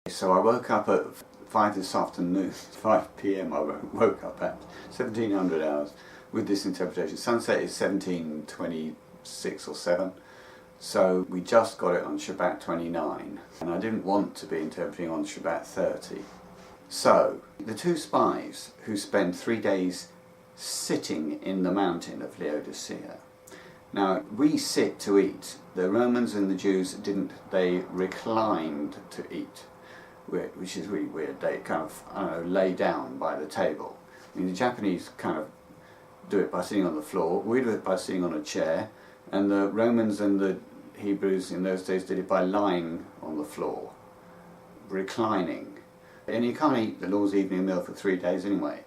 So I woke up at 5 this afternoon, 5 p.m. I woke up at 1700 hours with this interpretation. Sunset is 1726 or 7. So we just got it on Shabbat 29, and I didn't want to be interpreting on Shabbat 30. So the two spies who spend 3 days sitting in the mountain of Laodicea. Now, we sit to eat. The Romans and the Jews didn't. They reclined to eat, which is really weird. They kind of, lay down by the table. I mean, the Japanese kind of do it by sitting on the floor. We do it by sitting on a chair. And the Romans and the Hebrews in those days did it by lying on the floor, reclining. And you can't eat the Lord's evening meal for 3 days anyway.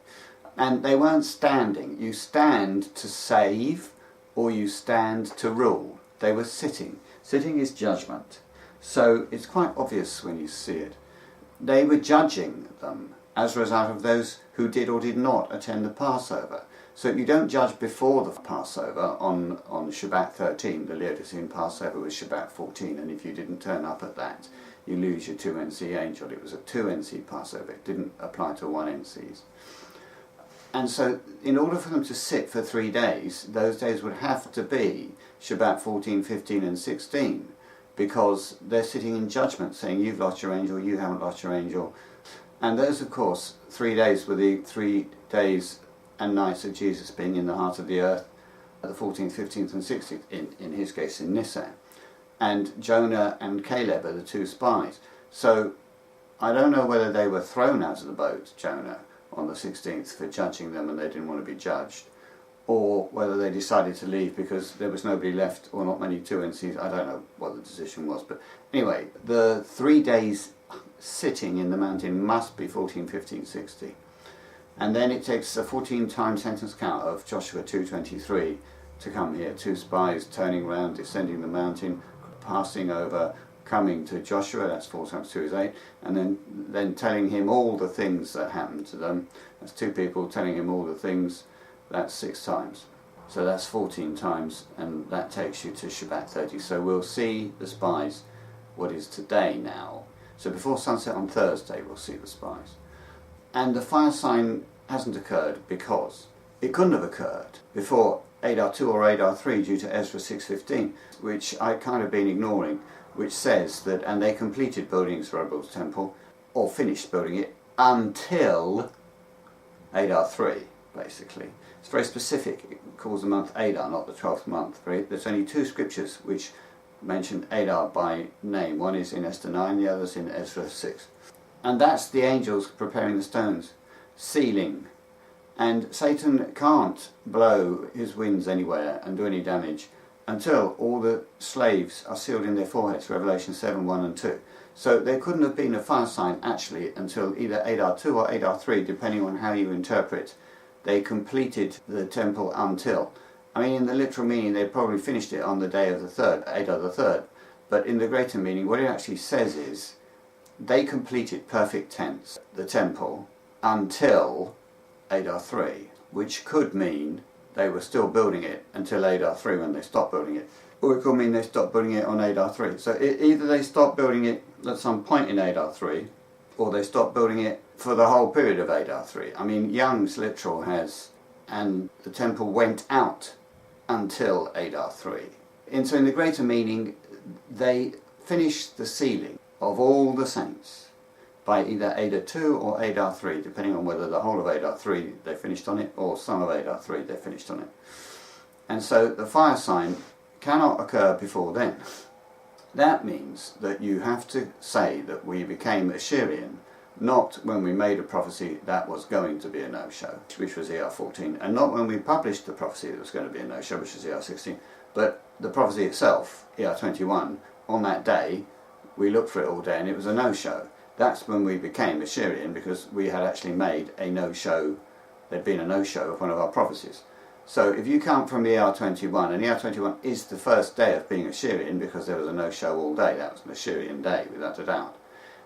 And they weren't standing. You stand to save, or you stand to rule. They were sitting. Sitting is judgment. So it's quite obvious when you see it. They were judging them as a result of those who did or did not attend the Passover. So you don't judge before the Passover on Shabbat 13. The Laodicean Passover was Shabbat 14, and if you didn't turn up at that, you lose your 2 NC angel. It was a 2 NC Passover. It didn't apply to 1 NCs. And so in order for them to sit for 3 days, those days would have to be Shabbat 14, 15 and 16, because they're sitting in judgment saying you've lost your angel, you haven't lost your angel. And those, of course, 3 days were the 3 days and nights of Jesus being in the heart of the earth, the 14th, 15th and 16th, in his case in Nisan. And Jonah and Caleb are the two spies. So I don't know whether they were thrown out of the boat, Jonah, on the 16th for judging them and they didn't want to be judged, or whether they decided to leave because there was nobody left or not many 2 NCs. I don't know what the decision was, but anyway, the 3 days sitting in the mountain must be 14, 15, 16. And then it takes a 14-time sentence count of Joshua 2:23 to come here. 2 spies turning around, descending the mountain, passing over, coming to Joshua, that's 4 times 2 is 8, and then telling him all the things that happened to them. That's 2 people telling him all the things, that's 6 times. So that's 14 times, and that takes you to Shabbat 30. So we'll see the spies, what is today now. So before sunset on Thursday we'll see the spies. And the fire sign hasn't occurred because it couldn't have occurred before Adar 2 or Adar 3 due to Ezra 6:15, which I'd kind of been ignoring, which says that, and they completed building Zerubbabel's temple, or finished building it, until Adar 3, basically. It's very specific. It calls the month Adar, not the 12th month. There's only 2 scriptures which mention Adar by name. One is in Esther 9, the other's in Ezra 6. And that's the angels preparing the stones, sealing. And Satan can't blow his winds anywhere and do any damage until all the slaves are sealed in their foreheads, Revelation 7, 1 and 2. So there couldn't have been a fire sign actually until either Adar 2 or Adar 3, depending on how you interpret. They completed the temple until. I mean, in the literal meaning, they probably finished it on the day of the 3rd, Adar the 3rd. But in the greater meaning, what it actually says is, they completed, perfect tense, the temple until Adar 3, which could mean they were still building it until Adar 3 when they stopped building it. Or it could mean they stopped building it on Adar 3. So either they stopped building it at some point in Adar 3, or they stopped building it for the whole period of Adar 3. I mean, Young's literal has, and the temple went out until Adar 3. And so in the greater meaning, they finished the sealing of all the saints by either Adar 2 or Adar 3, depending on whether the whole of Adar 3 they finished on it, or some of Adar 3 they finished on it. And so the fire sign cannot occur before then. That means that you have to say that we became Asheraian, not when we made a prophecy that was going to be a no-show, which was ER 14, and not when we published the prophecy that was going to be a no-show, which was ER 16, but the prophecy itself, ER 21, on that day, we looked for it all day and it was a no-show. That's when we became Asheraian, because we had actually made a no-show, there'd been a no-show of one of our prophecies. So if you count from the ER 21, and ER 21 is the first day of being Asheraian because there was a no-show all day, that was an Asheraian day without a doubt.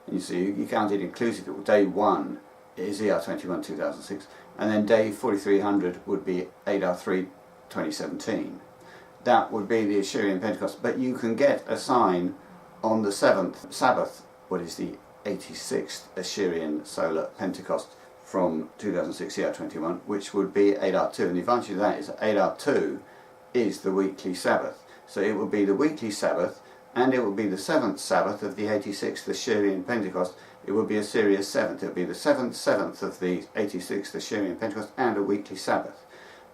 And you see, you count it inclusively. Day 1 is ER 21 2006, and then day 4300 would be Adar 3 2017. That would be the Asheraian Pentecost, but you can get a sign on the 7th Sabbath, what is the 86th Asheraian Solar Pentecost from 2006 ER21, which would be Adar2. And the advantage of that is that Adar2 is the weekly Sabbath. So it will be the weekly Sabbath, and it will be the 7th Sabbath of the 86th Asheraian Pentecost. It will be a serious 7th. It will be the 7th of the 86th Asheraian Pentecost and a weekly Sabbath.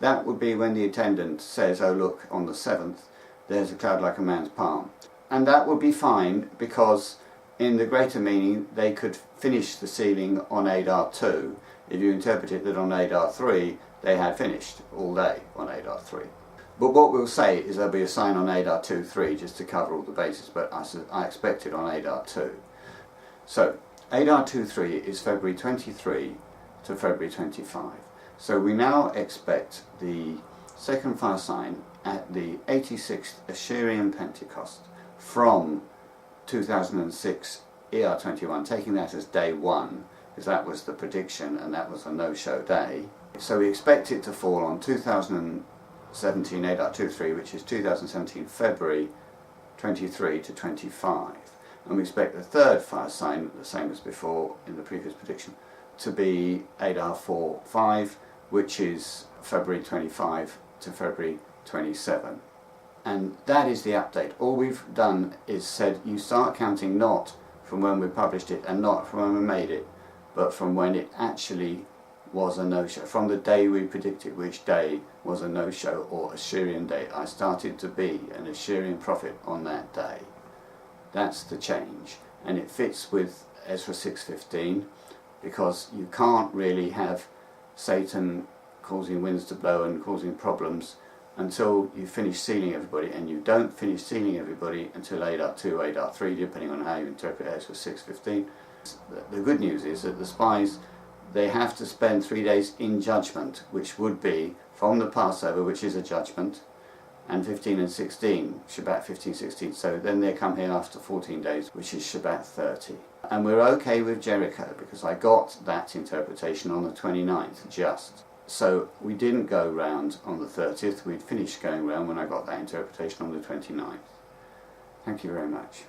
That would be when the attendant says, oh look, on the 7th there's a cloud like a man's palm. And that would be fine, because in the greater meaning they could finish the sealing on Adar2 if you interpret it that on Adar3 they had finished all day on Adar3. But what we'll say is there'll be a sign on Adar2-3 just to cover all the bases, but I expect it on Adar2. So Adar2-3 is February 23 to February 25. So we now expect the second fire sign at the 86th Asheraian Pentecost from 2006 ER21, taking that as day 1, because that was the prediction and that was a no-show day. So we expect it to fall on 2017 Adar2-3, which is 2017 February 23 to 25. And we expect the third fire sign, the same as before in the previous prediction, to be Adar4-5, which is February 25 to February 27. And that is the update. All we've done is said you start counting not from when we published it and not from when we made it, but from when it actually was a no-show, from the day we predicted which day was a no-show or Assyrian day. I started to be an Assyrian prophet on that day. That's the change, and it fits with Ezra 6:15, because you can't really have Satan causing winds to blow and causing problems until you finish sealing everybody, and you don't finish sealing everybody until Adar2, Adar3, depending on how you interpret Ezra 6:15. The good news is that the spies, they have to spend 3 days in judgment, which would be from the Passover, which is a judgment, and 15 and 16, Shabbat 15, 16. So then they come here after 14 days, which is Shabbat 30. And we're okay with Jericho, because I got that interpretation on the 29th, just. So we didn't go round on the 30th, we'd finished going round when I got that interpretation on the 29th. Thank you very much.